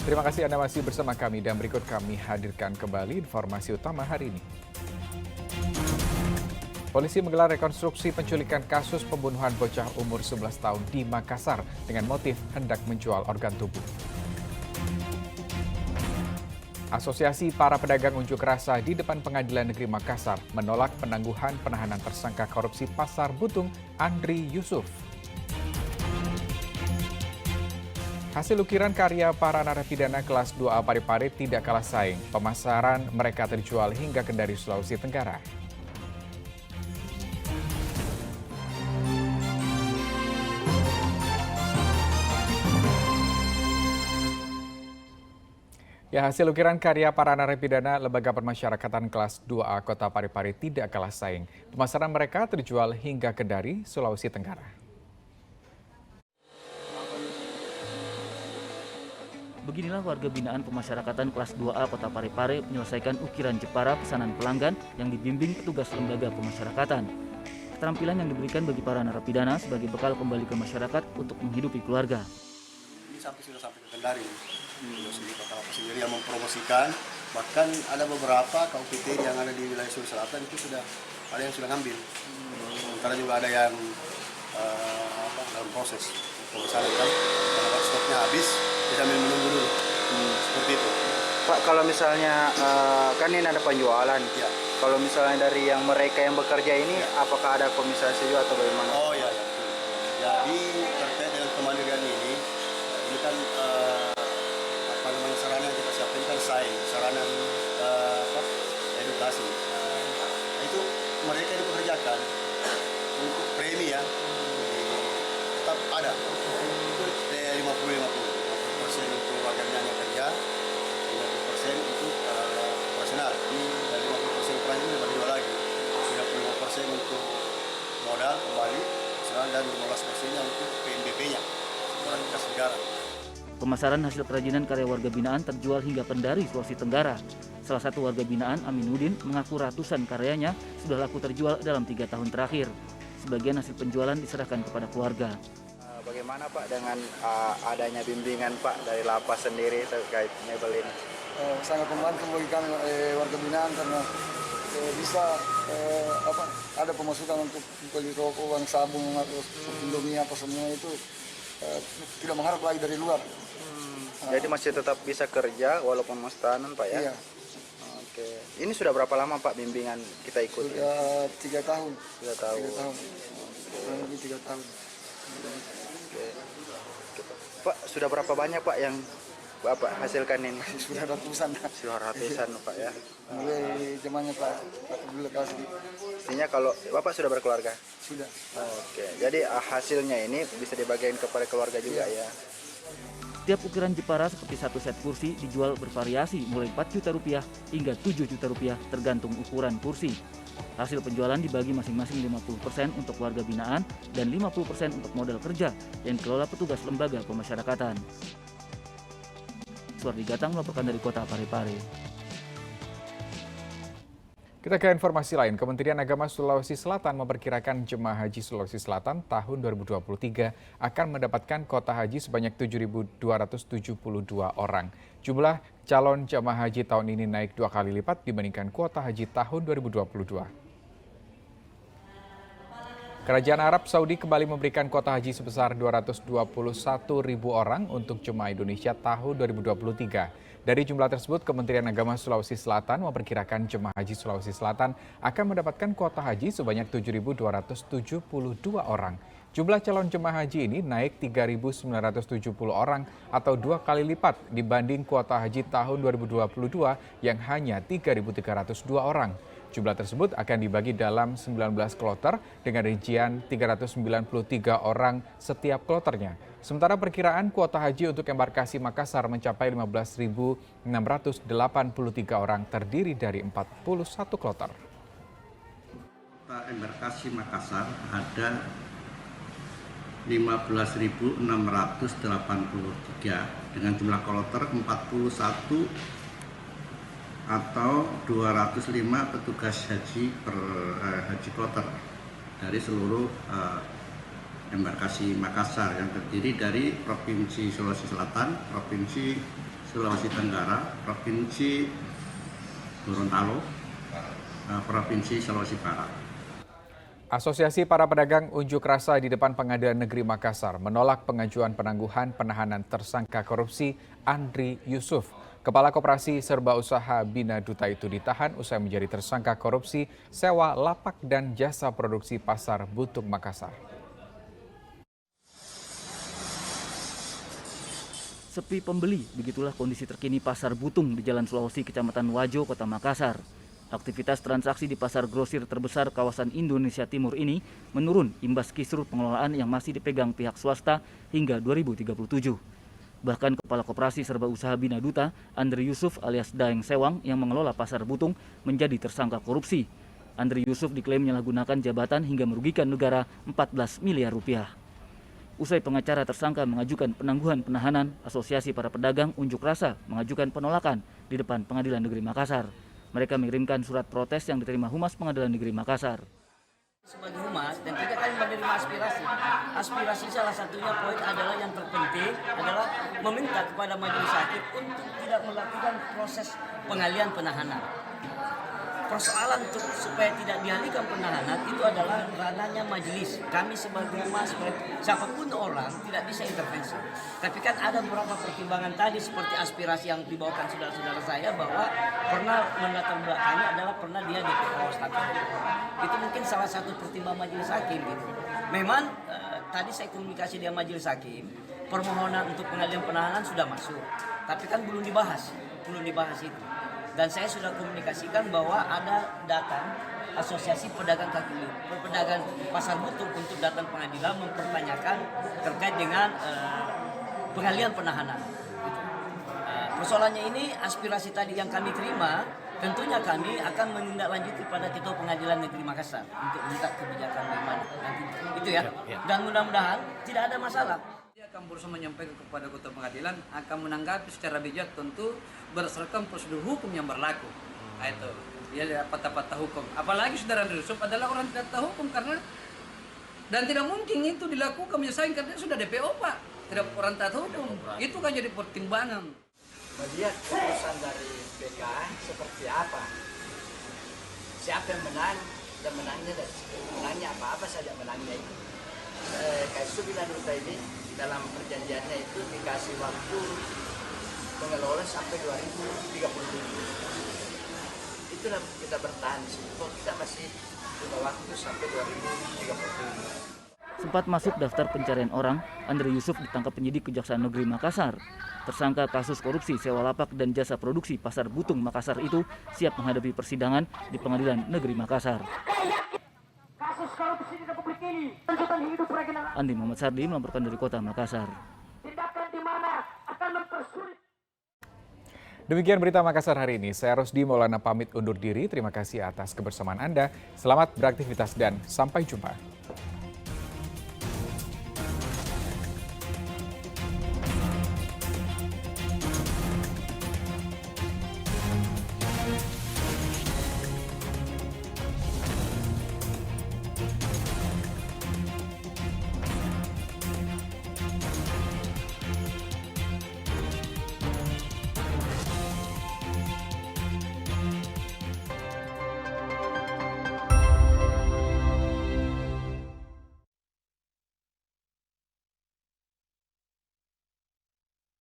Terima kasih Anda masih bersama kami dan berikut kami hadirkan kembali informasi utama hari ini. Polisi menggelar rekonstruksi penculikan kasus pembunuhan bocah umur 11 tahun di Makassar dengan motif hendak menjual organ tubuh. Asosiasi para pedagang unjuk rasa di depan Pengadilan Negeri Makassar menolak penangguhan penahanan tersangka korupsi Pasar Butung Andri Yusuf. Hasil ukiran karya para narapidana kelas 2A Parepare tidak kalah saing. Pemasaran mereka terjual hingga Kendari, Sulawesi Tenggara. Ya, hasil ukiran karya para narapidana Lembaga Permasyarakatan kelas 2A Kota Parepare tidak kalah saing. Pemasaran mereka terjual hingga Kendari, Sulawesi Tenggara. Beginilah warga binaan pemasyarakatan kelas 2A Kota Parepare menyelesaikan ukiran Jepara pesanan pelanggan yang dibimbing petugas lembaga pemasyarakatan. Keterampilan yang diberikan bagi para narapidana sebagai bekal kembali ke masyarakat untuk menghidupi keluarga. Ini sudah sampai ke Kendari. Sendiri Kota Lapas sendiri yang mempromosikan, bahkan ada beberapa KUPT yang ada di wilayah Sulawesi Selatan itu sudah ada yang sudah ngambil. Sementara juga ada yang dalam proses pemisahan kan, karena stoknya habis, kita sambil menunggu dulu. Seperti itu. Pak, kalau misalnya kan ini ada penjualan. Ya. Kalau misalnya dari yang mereka yang bekerja ini, apakah ada komisasi juga atau bagaimana? Oh iya, ya. Jadi terkait dengan kemandirian ini kan sarana yang kita siapkan kan sarana edukasi. Nah, itu mereka dipekerjakan untuk premi ya, tetap ada. Itu 50% untuk warga binaan yang kerja, 50% untuk operasional, dan 50% peran itu dibagi dua lagi. 35% untuk modal kembali, dan 15%-nya untuk PNBP-nya, orang kas negara. Pemasaran hasil kerajinan karya warga binaan terjual hingga Kendari, Sulawesi Tenggara. Salah satu warga binaan, Aminuddin, mengaku ratusan karyanya sudah laku terjual dalam 3 tahun terakhir. Sebagian hasil penjualan diserahkan kepada keluarga. Bagaimana Pak dengan adanya bimbingan Pak dari lapas sendiri terkait mebel ini? Sangat membantu bagi kami warga binaan karena bisa ada pemasukan untuk beli rokok, uang sabun, atau Indomie apa semua itu tidak mengharap lagi dari luar. Jadi masih tetap bisa kerja walaupun mas tahanan Pak ya? Iya. Oke. Ini sudah berapa lama Pak bimbingan kita ikuti? Sudah 3 tahun. 3 tahun. 3 tahun. Kurang lebih 3 tahun. Oke. Pak, sudah berapa banyak Pak yang Bapak hasilkan ini? Sudah ratusan. Sudah ratusan Pak ya? Mulai zamannya Pak Abdul Kasdi. Artinya kalau Bapak sudah berkeluarga? Sudah. Oke, jadi hasilnya ini bisa dibagikan kepada keluarga juga ya? Tiap ukiran Jepara seperti satu set kursi dijual bervariasi mulai 4 juta rupiah hingga 7 juta rupiah tergantung ukuran kursi. Hasil penjualan dibagi masing-masing 50% untuk warga binaan dan 50% untuk modal kerja yang dikelola petugas lembaga pemasyarakatan. Suardi Gatang melaporkan dari Kota Parepare. Kita ke informasi lain, Kementerian Agama Sulawesi Selatan memperkirakan jemaah haji Sulawesi Selatan tahun 2023 akan mendapatkan kuota haji sebanyak 7.272 orang. Jumlah calon jemaah haji tahun ini naik 2 kali lipat dibandingkan kuota haji tahun 2022. Kerajaan Arab Saudi kembali memberikan kuota haji sebesar 221.000 orang untuk jemaah Indonesia tahun 2023. Dari jumlah tersebut, Kementerian Agama Sulawesi Selatan memperkirakan jemaah haji Sulawesi Selatan akan mendapatkan kuota haji sebanyak 7.272 orang. Jumlah calon jemaah haji ini naik 3.970 orang atau 2 kali lipat dibanding kuota haji tahun 2022 yang hanya 3.302 orang. Jumlah tersebut akan dibagi dalam 19 kloter dengan rincian 393 orang setiap kloternya. Sementara perkiraan kuota haji untuk embarkasi Makassar mencapai 15.683 orang terdiri dari 41 kloter. Kota embarkasi Makassar ada 15.683 dengan jumlah kloter 41 atau 205 petugas haji per haji kloter dari seluruh embarkasi Makassar yang terdiri dari Provinsi Sulawesi Selatan, Provinsi Sulawesi Tenggara, Provinsi Gorontalo, Provinsi Sulawesi Barat. Asosiasi para pedagang unjuk rasa di depan Pengadilan Negeri Makassar menolak pengajuan penangguhan penahanan tersangka korupsi Andri Yusuf. Kepala Koperasi Serba Usaha Bina Duta itu ditahan usai menjadi tersangka korupsi sewa lapak dan jasa produksi Pasar Butung Makassar. Sepi pembeli, begitulah kondisi terkini Pasar Butung di Jalan Sulawesi, Kecamatan Wajo, Kota Makassar. Aktivitas transaksi di pasar grosir terbesar kawasan Indonesia Timur ini menurun imbas kisruh pengelolaan yang masih dipegang pihak swasta hingga 2037. Bahkan Kepala Koperasi Serba Usaha Bina Duta, Andri Yusuf alias Daeng Sewang yang mengelola Pasar Butung menjadi tersangka korupsi. Andri Yusuf diklaim menyalahgunakan jabatan hingga merugikan negara 14 miliar rupiah. Usai pengacara tersangka mengajukan penangguhan penahanan, Asosiasi Para Pedagang Unjuk Rasa mengajukan penolakan di depan Pengadilan Negeri Makassar. Mereka mengirimkan surat protes yang diterima Humas Pengadilan Negeri Makassar. Sebagai humas dan tidak kami menerima aspirasi. Aspirasi salah satunya poin adalah yang terpenting adalah meminta kepada majelis hakim untuk tidak melakukan proses pengalihan penahanan. Persoalan supaya tidak dialihkan penahanan itu adalah ranahnya majelis. Kami sebagai humas, siapapun orang tidak bisa intervensi. Tapi kan ada beberapa pertimbangan tadi seperti aspirasi yang dibawakan saudara-saudara saya bahwa pernah melatar belakangnya adalah pernah dia DPO status. Itu mungkin salah satu pertimbangan majelis hakim gitu. Memang tadi saya komunikasi dengan majelis hakim, permohonan untuk pengalihan penahanan sudah masuk. Tapi kan belum dibahas itu. Dan saya sudah komunikasikan bahwa ada datang Asosiasi Pedagang Pedagang Pasar Butung untuk datang pengadilan mempertanyakan terkait dengan pengalihan penahanan. Persoalannya ini aspirasi tadi yang kami terima, tentunya kami akan menindaklanjuti pada Ketua Pengadilan Negeri Makassar untuk minta kebijakan bagaimana nanti. Itu ya. Dan mudah-mudahan tidak ada masalah. Akan berusaha menyampaikan kepada Ketua Pengadilan akan menanggapi secara bijak tentu berdasarkan prosedur hukum yang berlaku. Itu dia patah-patah hukum. Apalagi saudara Andri Yusuf adalah orang tidak tahu hukum dan tidak mungkin itu dilakukan menyelesaikan karena sudah DPO Pak. Tidak orang tak tahu hukum. Itu kan jadi pertimbangan. Melihat keputusan dari BK seperti apa? Siapa yang menang dan menangnya apa saja menangnya itu. KSU Bina Duta ini dalam perjanjiannya itu dikasih waktu mengelola sampai 2037. Itulah kita bertahan di sini. Kita masih punya waktu sampai 2037. Sempat masuk daftar pencarian orang, Andri Yusuf ditangkap penyidik Kejaksaan Negeri Makassar. Tersangka kasus korupsi sewa lapak dan jasa produksi Pasar Butung Makassar itu siap menghadapi persidangan di Pengadilan Negeri Makassar. Andi Muhammad Sardi melaporkan dari Kota Makassar. Demikian berita Makassar hari ini. Saya Rosdi Maulana pamit undur diri. Terima kasih atas kebersamaan Anda. Selamat beraktivitas dan sampai jumpa.